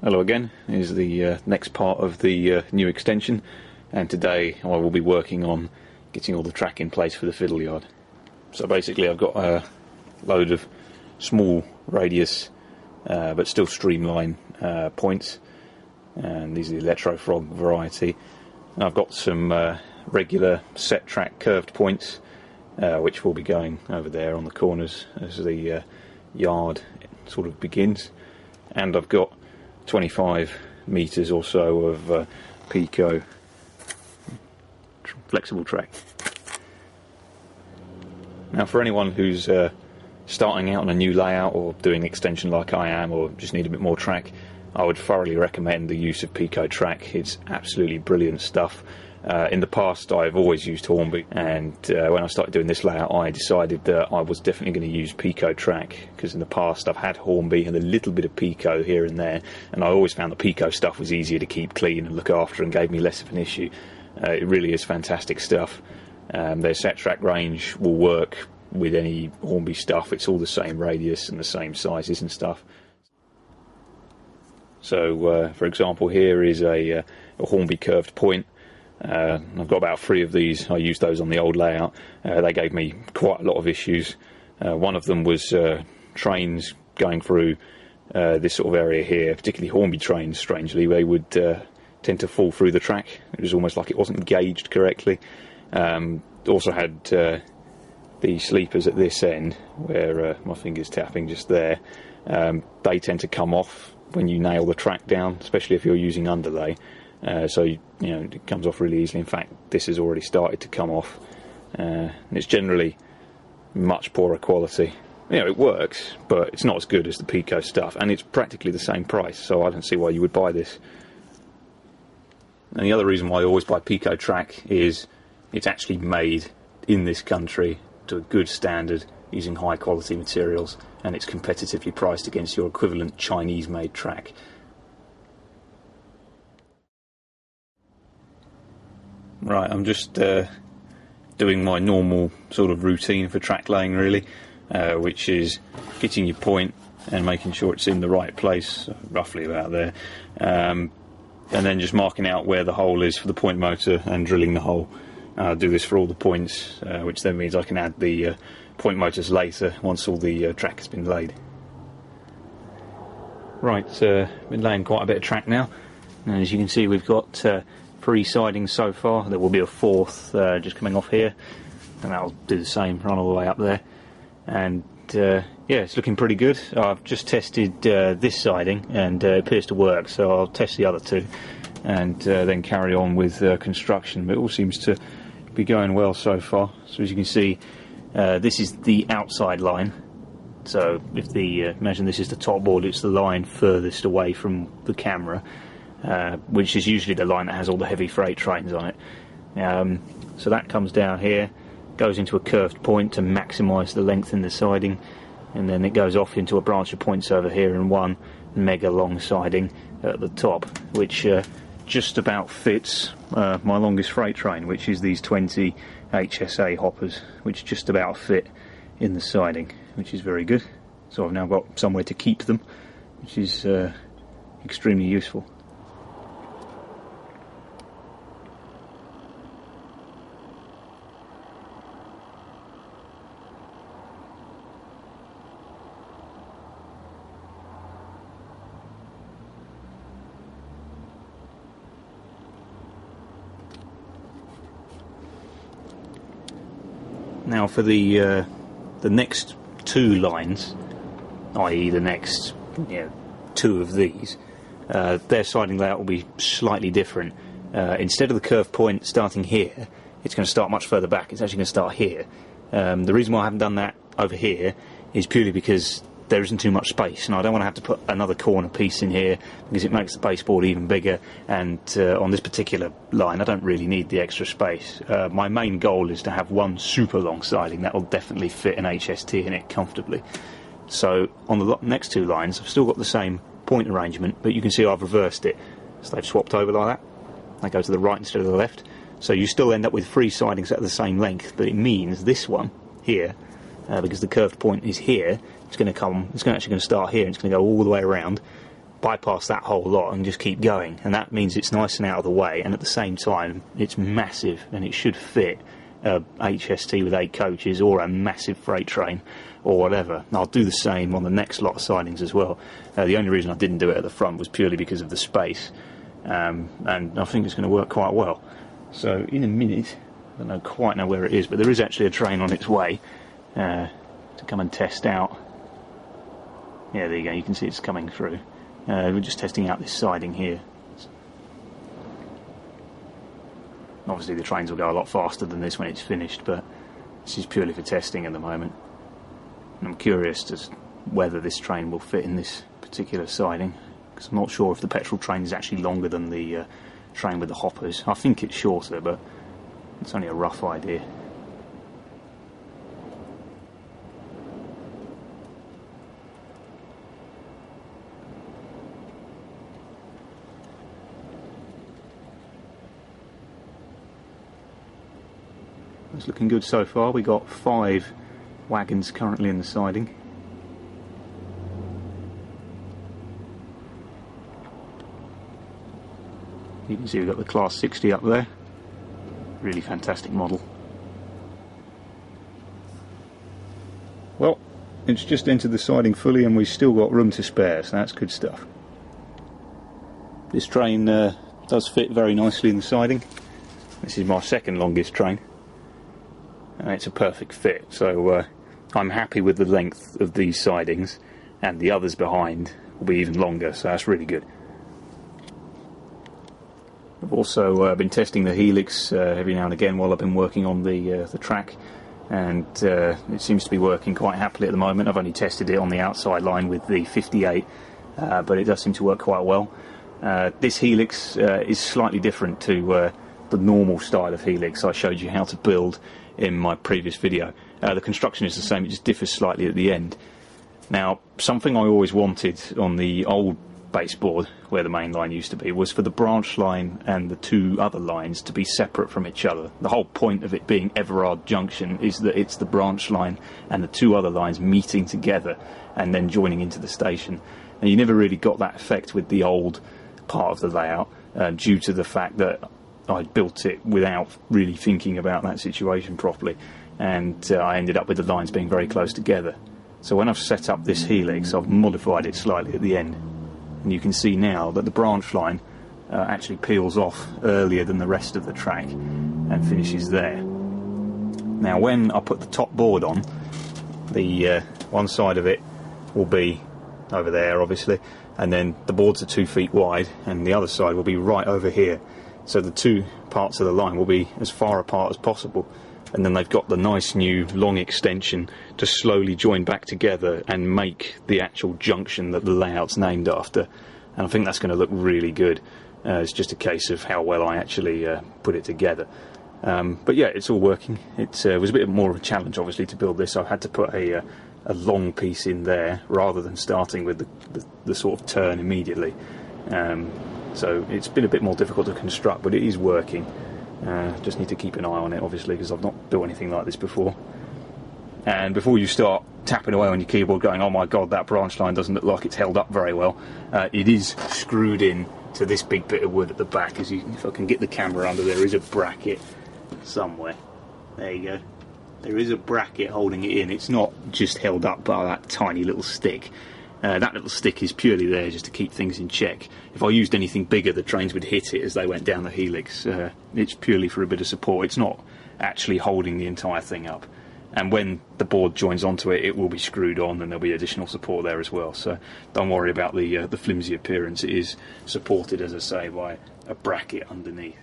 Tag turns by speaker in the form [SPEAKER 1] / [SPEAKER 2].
[SPEAKER 1] Hello again, is the next part of the new extension, and today I will be working on getting all the track in place for the fiddle yard. So basically I've got a load of small radius but still streamline points, and these are the Electro Frog variety, and I've got some regular set track curved points which will be going over there on the corners as the yard sort of begins, and I've got 25 meters or so of Pico flexible track. Now, for anyone who's starting out on a new layout or doing extension like I am, or just need a bit more track, I would thoroughly recommend the use of Pico track. It's absolutely brilliant stuff. In the past I've always used Hornby, and when I started doing this layout I decided that I was definitely going to use Pico track, because in the past I've had Hornby and a little bit of Pico here and there, and I always found the Pico stuff was easier to keep clean and look after and gave me less of an issue. It really is fantastic stuff. Their set track range will work with any Hornby stuff. It's all the same radius and the same sizes and stuff. So for example, here is a Hornby curved point. I've got about 3 of these. I used those on the old layout. They gave me quite a lot of issues. One of them was trains going through this sort of area here, particularly Hornby trains. Strangely, they would tend to fall through the track. It was almost like it wasn't gauged correctly. Also had the sleepers at this end, where my finger's tapping just there. They tend to come off when you nail the track down, especially if you're using underlay. So you know, it comes off really easily. In fact, this has already started to come off, and it's generally much poorer quality. You know, it works, but it's not as good as the Pico stuff, and it's practically the same price, so I don't see why you would buy this. And the other reason why I always buy Pico track is it's actually made in this country to a good standard using high quality materials, and it's competitively priced against your equivalent Chinese made track. Right, I'm just doing my normal sort of routine for track laying really, which is getting your point and making sure it's in the right place, so roughly about there, and then just marking out where the hole is for the point motor and drilling the hole. I'll do this for all the points, which then means I can add the point motors later once all the track has been laid. Right, been laying quite a bit of track now, and as you can see we've got 3 sidings so far. There will be a 4th just coming off here, and that'll do the same, run all the way up there. And yeah, it's looking pretty good. I've just tested this siding and it appears to work, so I'll test the other 2 and then carry on with construction. But it all seems to be going well so far. So as you can see, this is the outside line. So if imagine this is the top board, it's the line furthest away from the camera, which is usually the line that has all the heavy freight trains on it. So that comes down here, goes into a curved point to maximise the length in the siding, and then it goes off into a branch of points over here and one mega long siding at the top, which just about fits my longest freight train, which is these 20 HSA hoppers, which just about fit in the siding, which is very good. So I've now got somewhere to keep them, which is extremely useful. Now for the next 2 lines, i.e. the next 2 of these, their siding layout will be slightly different. Instead of the curved point starting here, it's going to start much further back. It's actually going to start here. The reason why I haven't done that over here is purely because there isn't too much space, and I don't want to have to put another corner piece in here because it makes the baseboard even bigger, and on this particular line I don't really need the extra space. My main goal is to have one super long siding that will definitely fit an HST in it comfortably. So on the next 2 lines I've still got the same point arrangement, but you can see I've reversed it. So they've swapped over like that. They go to the right instead of the left. So you still end up with 3 sidings that are the same length, but it means this one here, because the curved point is here, it's actually going to start here and it's going to go all the way around, bypass that whole lot and just keep going, and that means it's nice and out of the way, and at the same time it's massive and it should fit a HST with 8 coaches or a massive freight train or whatever. And I'll do the same on the next lot of sidings as well. The only reason I didn't do it at the front was purely because of the space, and I think it's going to work quite well. So in a minute, I don't quite know where it is, but there is actually a train on its way to come and test out. Yeah, there you go, you can see it's coming through. We're just testing out this siding here. Obviously the trains will go a lot faster than this when it's finished, but this is purely for testing at the moment. And I'm curious as whether this train will fit in this particular siding, because I'm not sure if the petrol train is actually longer than the train with the hoppers. I think it's shorter, but it's only a rough idea. It's looking good so far. We got 5 wagons currently in the siding. You can see we've got the Class 60 up there. Really fantastic model. Well, it's just entered the siding fully and we've still got room to spare, so that's good stuff. This train does fit very nicely in the siding. This is my second longest train. And it's a perfect fit, so I'm happy with the length of these sidings, and the others behind will be even longer, so that's really good. I've also been testing the helix every now and again while I've been working on the track, and it seems to be working quite happily at the moment. I've only tested it on the outside line with the 58, but it does seem to work quite well. This helix is slightly different to the normal style of helix I showed you how to build in my previous video. The construction is the same, it just differs slightly at the end. Now, something I always wanted on the old baseboard, where the main line used to be, was for the branch line and the 2 other lines to be separate from each other. The whole point of it being Everard Junction is that it's the branch line and the 2 other lines meeting together and then joining into the station. And you never really got that effect with the old part of the layout, due to the fact that I built it without really thinking about that situation properly, and I ended up with the lines being very close together. So when I've set up this helix, I've modified it slightly at the end, and you can see now that the branch line actually peels off earlier than the rest of the track and finishes there. Now when I put the top board on, the one side of it will be over there obviously, and then the boards are 2 feet wide and the other side will be right over here. So the 2 parts of the line will be as far apart as possible, and then they've got the nice new long extension to slowly join back together and make the actual junction that the layout's named after, and I think that's going to look really good. It's just a case of how well I actually put it together. But yeah, it's all working. It was a bit more of a challenge obviously to build this. I had to put a long piece in there rather than starting with the sort of turn immediately. So it's been a bit more difficult to construct, but it is working. Just need to keep an eye on it obviously, because I've not built anything like this before. And before you start tapping away on your keyboard going, oh my god, that branch line doesn't look like it's held up very well, it is screwed in to this big bit of wood at the back. If I can get the camera under, there is a bracket somewhere. There you go. There is a bracket holding it in. It's not just held up by that tiny little stick. That little stick is purely there just to keep things in check. If I used anything bigger, the trains would hit it as they went down the helix. It's purely for a bit of support. It's not actually holding the entire thing up. And when the board joins onto it, it will be screwed on and there'll be additional support there as well. So don't worry about the flimsy appearance. It is supported, as I say, by a bracket underneath.